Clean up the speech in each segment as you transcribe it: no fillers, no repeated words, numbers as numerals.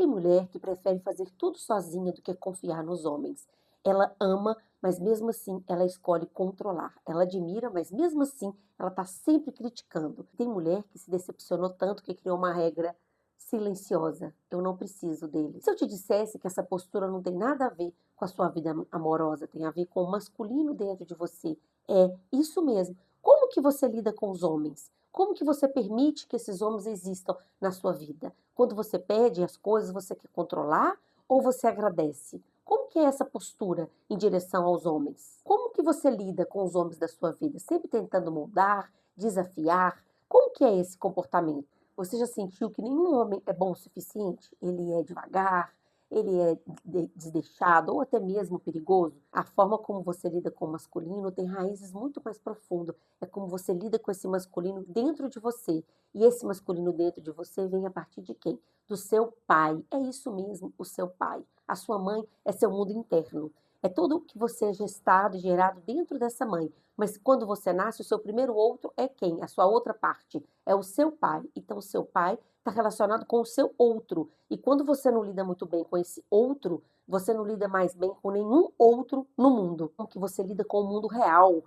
Tem mulher que prefere fazer tudo sozinha do que confiar nos homens. Ela ama, mas mesmo assim ela escolhe controlar. Ela admira, mas mesmo assim ela está sempre criticando. Tem mulher que se decepcionou tanto que criou uma regra silenciosa. Eu não preciso dele. Se eu te dissesse que essa postura não tem nada a ver com a sua vida amorosa, tem a ver com o masculino dentro de você, é isso mesmo. Como que você lida com os homens? Como que você permite que esses homens existam na sua vida? Quando você pede as coisas, você quer controlar ou você agradece? Como que é essa postura em direção aos homens? Como que você lida com os homens da sua vida? Sempre tentando moldar, desafiar? Como que é esse comportamento? Você já sentiu que nenhum homem é bom o suficiente? Ele é devagar, ele é desleixado ou até mesmo perigoso? A forma como você lida com o masculino tem raízes muito mais profundas. É como você lida com esse masculino dentro de você. E esse masculino dentro de você vem a partir de quem? Do seu pai. É isso mesmo, o seu pai. A sua mãe é seu mundo interno. É tudo que você é gestado e gerado dentro dessa mãe. Mas quando você nasce, o seu primeiro outro é quem? A sua outra parte. É o seu pai. Então, o seu pai está relacionado com o seu outro. E quando você não lida muito bem com esse outro, você não lida mais bem com nenhum outro no mundo. Como que você lida com o mundo real,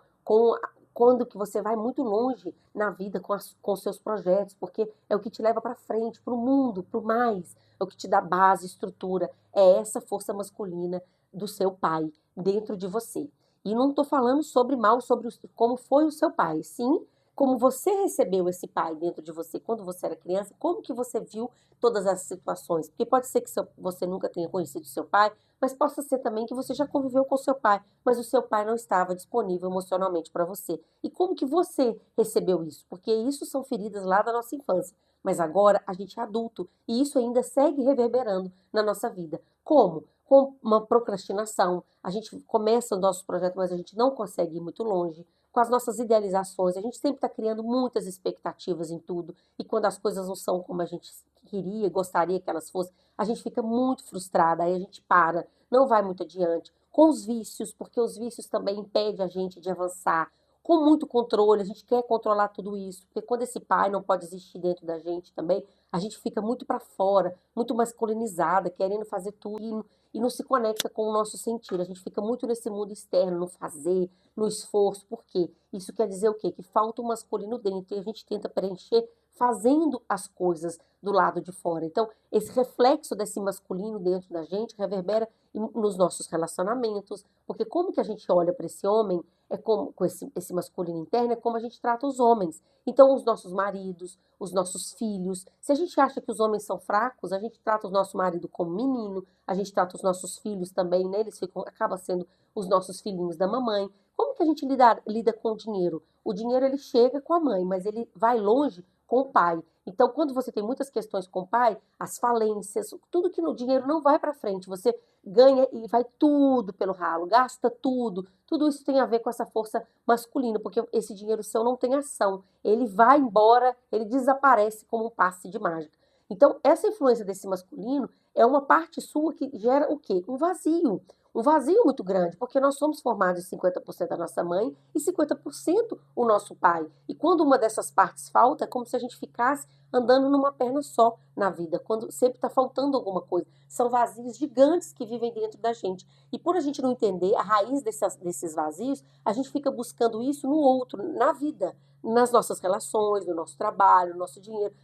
quando que você vai muito longe na vida com os seus projetos, porque é o que te leva para frente, para o mundo, para o mais, é o que te dá base, estrutura, é essa força masculina do seu pai dentro de você. E não estou falando sobre mal, sobre como foi o seu pai, sim, como você recebeu esse pai dentro de você quando você era criança, como que você viu todas as situações, porque pode ser que você nunca tenha conhecido seu pai, mas possa ser também que você já conviveu com seu pai, mas o seu pai não estava disponível emocionalmente para você. E como que você recebeu isso? Porque isso são feridas lá da nossa infância, mas agora a gente é adulto e isso ainda segue reverberando na nossa vida. Como? Com uma procrastinação. A gente começa o nosso projeto, mas a gente não consegue ir muito longe. Com as nossas idealizações, a gente sempre está criando muitas expectativas em tudo, e quando as coisas não são como a gente queria, gostaria que elas fossem, a gente fica muito frustrada, aí a gente para, não vai muito adiante. Com os vícios, porque os vícios também impedem a gente de avançar. Com muito controle, a gente quer controlar tudo isso, porque quando esse pai não pode existir dentro da gente também, a gente fica muito para fora, muito masculinizada, querendo fazer tudo e não se conecta com o nosso sentir. A gente fica muito nesse mundo externo, no fazer, no esforço. Por quê? Isso quer dizer o quê? Que falta o masculino dentro e a gente tenta preencher fazendo as coisas do lado de fora. Então, esse reflexo desse masculino dentro da gente reverbera nos nossos relacionamentos, porque como que a gente olha para esse homem, é como com esse masculino interno, é como a gente trata os homens. Então, os nossos maridos, os nossos filhos, se a gente acha que os homens são fracos, a gente trata o nosso marido como menino, a gente trata os nossos filhos também, né? Eles ficam, acaba sendo os nossos filhinhos da mamãe. Como que a gente lida com o dinheiro? O dinheiro ele chega com a mãe, mas ele vai longe com o pai. Então, quando você tem muitas questões com o pai, as falências, tudo que no dinheiro não vai para frente, você ganha e vai tudo pelo ralo, gasta tudo. Tudo isso tem a ver com essa força masculina, porque esse dinheiro seu não tem ação. Ele vai embora, ele desaparece como um passe de mágica. Então, essa influência desse masculino é uma parte sua que gera o quê? Um vazio. Um vazio muito grande, porque nós somos formados de 50% da nossa mãe e 50% o nosso pai. E quando uma dessas partes falta, é como se a gente ficasse andando numa perna só na vida, quando sempre está faltando alguma coisa. São vazios gigantes que vivem dentro da gente. E por a gente não entender a raiz desses vazios, a gente fica buscando isso no outro, na vida, nas nossas relações, no nosso trabalho, no nosso dinheiro,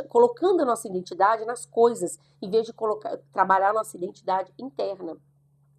colocando a nossa identidade nas coisas, em vez de trabalhar a nossa identidade interna,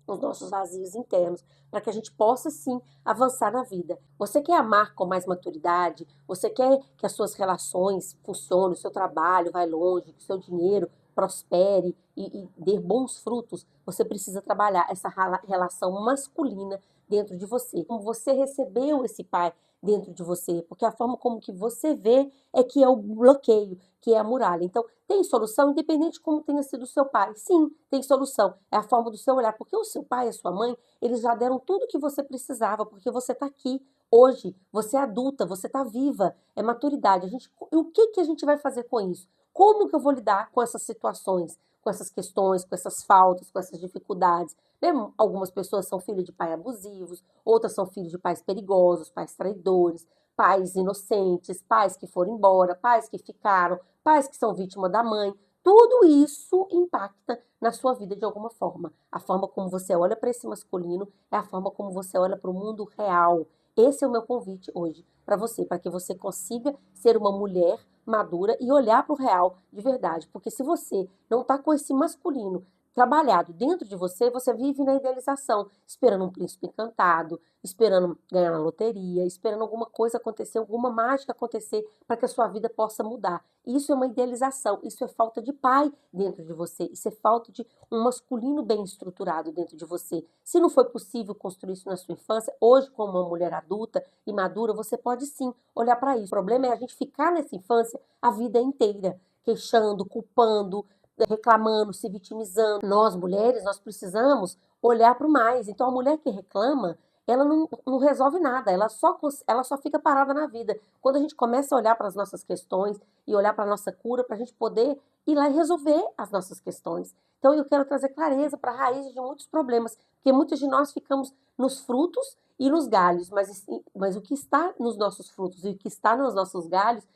os nossos vazios internos, para que a gente possa sim avançar na vida. Você quer amar com mais maturidade? Você quer que as suas relações funcionem, o seu trabalho vai longe, que o seu dinheiro prospere e dê bons frutos? Você precisa trabalhar essa relação masculina dentro de você. Como você recebeu esse pai dentro de você, porque a forma como que você vê é que é o bloqueio, que é a muralha. Então, tem solução, independente de como tenha sido o seu pai. Sim, tem solução. É a forma do seu olhar. Porque o seu pai e a sua mãe, eles já deram tudo que você precisava, porque você está aqui hoje. Você é adulta, você está viva. É maturidade. E o que, que a gente vai fazer com isso? Como que eu vou lidar com essas situações, com essas questões, com essas faltas, com essas dificuldades? Né? Algumas pessoas são filhos de pais abusivos, outras são filhos de pais perigosos, pais traidores, pais inocentes, pais que foram embora, pais que ficaram, pais que são vítima da mãe. Tudo isso impacta na sua vida de alguma forma. A forma como você olha para esse masculino é a forma como você olha para o mundo real. Esse é o meu convite hoje para que você consiga ser uma mulher madura e olhar para o real de verdade. Porque se você não está com esse masculino trabalhado dentro de você, você vive na idealização, esperando um príncipe encantado, esperando ganhar na loteria, esperando alguma coisa acontecer, alguma mágica acontecer para que a sua vida possa mudar. Isso é uma idealização, isso é falta de pai dentro de você, isso é falta de um masculino bem estruturado dentro de você. Se não foi possível construir isso na sua infância, hoje, como uma mulher adulta e madura, você pode sim olhar para isso. O problema é a gente ficar nessa infância a vida inteira, queixando, culpando, reclamando, se vitimizando. Nós, mulheres, nós precisamos olhar para o mais. Então, a mulher que reclama, ela não resolve nada, ela só fica parada na vida. Quando a gente começa a olhar para as nossas questões e olhar para a nossa cura, para a gente poder ir lá e resolver as nossas questões. Então, eu quero trazer clareza para a raiz de muitos problemas, porque muitos de nós ficamos nos frutos e nos galhos, mas o que está nos nossos frutos e o que está nos nossos galhos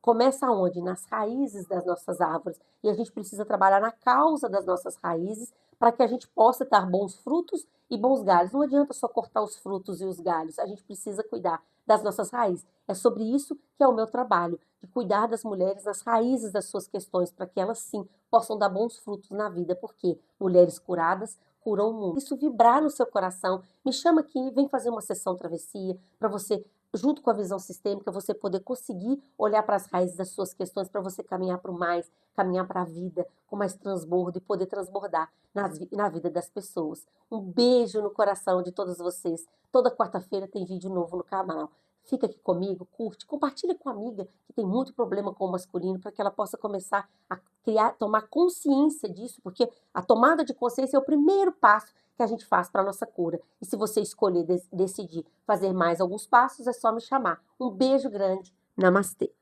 começa onde? Nas raízes das nossas árvores. E a gente precisa trabalhar na causa das nossas raízes para que a gente possa dar bons frutos e bons galhos. Não adianta só cortar os frutos e os galhos, a gente precisa cuidar das nossas raízes. É sobre isso que é o meu trabalho, de cuidar das mulheres nas raízes das suas questões, para que elas sim possam dar bons frutos na vida, porque mulheres curadas curam o mundo. Isso vibrar no seu coração, me chama aqui, vem fazer uma sessão travessia para você, junto com a visão sistêmica, você poder conseguir olhar para as raízes das suas questões, para você caminhar para o mais, caminhar para a vida com mais transbordo e poder transbordar na vida das pessoas. Um beijo no coração de todas vocês. Toda quarta-feira tem vídeo novo no canal. Fica aqui comigo, curte, compartilha com a amiga que tem muito problema com o masculino, para que ela possa começar a criar, tomar consciência disso, porque a tomada de consciência é o primeiro passo que a gente faz para a nossa cura. E se você escolher decidir fazer mais alguns passos, é só me chamar. Um beijo grande. Namastê.